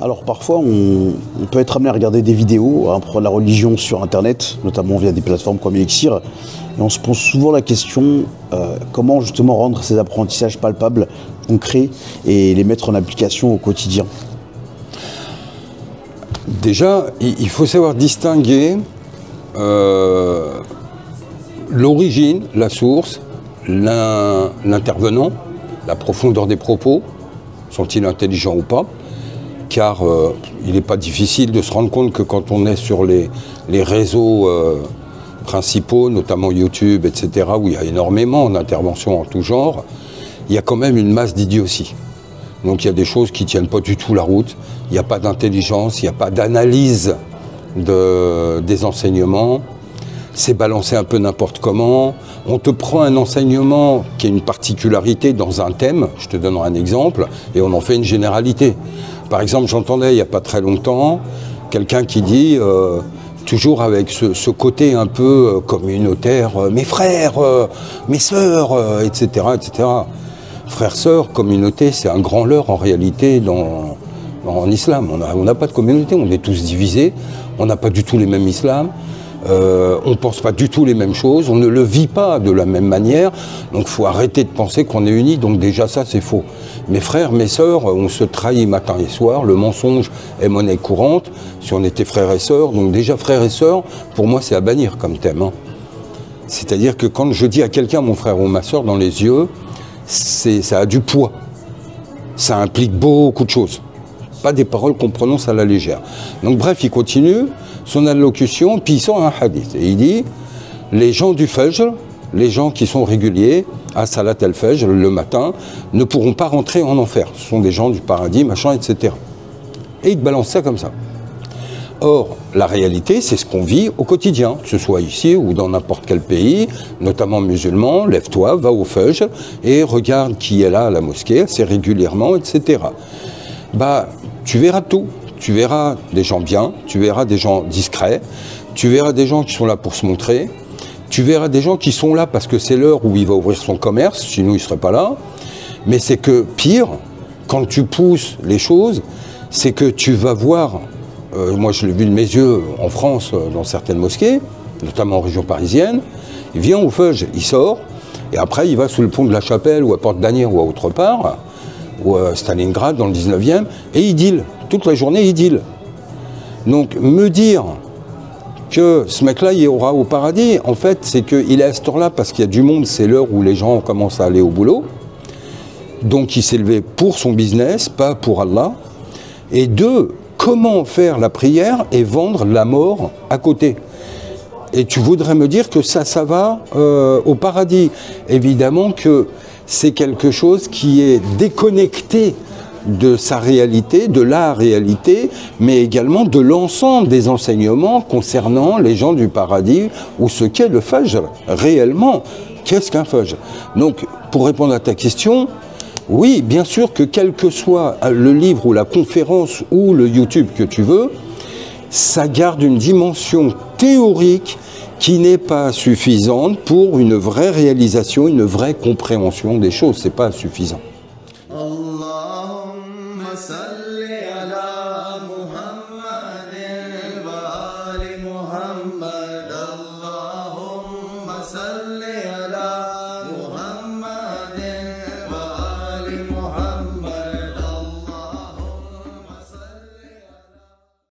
Alors parfois on peut être amené à regarder des vidéos à propos de la religion sur internet, notamment via des plateformes comme Elixir, et on se pose souvent la question comment justement rendre ces apprentissages palpables, concrets et les mettre en application au quotidien. Déjà, il faut savoir distinguer l'origine, la source, l'intervenant, la profondeur des propos, sont-ils intelligents ou pas, car il n'est pas difficile de se rendre compte que quand on est sur les réseaux principaux, notamment YouTube, etc., où il y a énormément d'interventions en tout genre, il y a quand même une masse d'idiotie. Donc il y a des choses qui ne tiennent pas du tout la route, il n'y a pas d'intelligence, il n'y a pas d'analyse des enseignements, c'est balancé un peu n'importe comment. On te prend un enseignement qui a une particularité dans un thème, je te donnerai un exemple, et on en fait une généralité. Par exemple, j'entendais il n'y a pas très longtemps quelqu'un qui dit, toujours avec ce côté un peu communautaire, mes frères, mes sœurs, etc., etc. Frères, sœurs, communauté, c'est un grand leurre en réalité en islam. On n'a pas de communauté, on est tous divisés, on n'a pas du tout les mêmes islams. On ne pense pas du tout les mêmes choses, on ne le vit pas de la même manière, donc il faut arrêter de penser qu'on est unis, donc déjà ça c'est faux. Mes frères, mes sœurs, on se trahit matin et soir, le mensonge est monnaie courante, si on était frères et sœurs, donc déjà frères et sœurs, pour moi c'est à bannir comme thème. Hein. C'est-à-dire que quand je dis à quelqu'un mon frère ou ma sœur dans les yeux, ça a du poids, ça implique beaucoup de choses, pas des paroles qu'on prononce à la légère. Donc bref, il continue son allocution, puis il sort un hadith. Et il dit, les gens du Fajr, les gens qui sont réguliers à Salat al-Fajr le matin, ne pourront pas rentrer en enfer. Ce sont des gens du paradis, machin, etc. Et il te balance ça comme ça. Or, la réalité, c'est ce qu'on vit au quotidien, que ce soit ici ou dans n'importe quel pays, notamment musulman, lève-toi, va au Fajr et regarde qui est là à la mosquée, assez régulièrement, etc. Bah, tu verras tout. Tu verras des gens bien, tu verras des gens discrets, tu verras des gens qui sont là pour se montrer, tu verras des gens qui sont là parce que c'est l'heure où il va ouvrir son commerce, sinon il ne serait pas là. Mais c'est que pire, quand tu pousses les choses, c'est que tu vas voir, moi je l'ai vu de mes yeux en France, dans certaines mosquées, notamment en région parisienne, il vient au Fajr, il sort, et après il va sous le pont de la Chapelle ou à Porte d'Asnières ou à autre part, ou à Stalingrad dans le 19e, et il deal. Toute la journée, il deal. Donc, me dire que ce mec-là, il aura au paradis, en fait, c'est qu'il est à cette heure-là parce qu'il y a du monde, c'est l'heure où les gens commencent à aller au boulot. Donc, il s'est levé pour son business, pas pour Allah. Et deux, comment faire la prière et vendre la mort à côté? Et tu voudrais me dire que ça va au paradis. Évidemment que c'est quelque chose qui est déconnecté de sa réalité, de la réalité, mais également de l'ensemble des enseignements concernant les gens du paradis ou ce qu'est le Fajr. Réellement, qu'est-ce qu'un Fajr? Donc, pour répondre à ta question, oui, bien sûr que quel que soit le livre ou la conférence ou le YouTube que tu veux, ça garde une dimension théorique qui n'est pas suffisante pour une vraie réalisation, une vraie compréhension des choses. C'est pas suffisant. Allahumma salli ala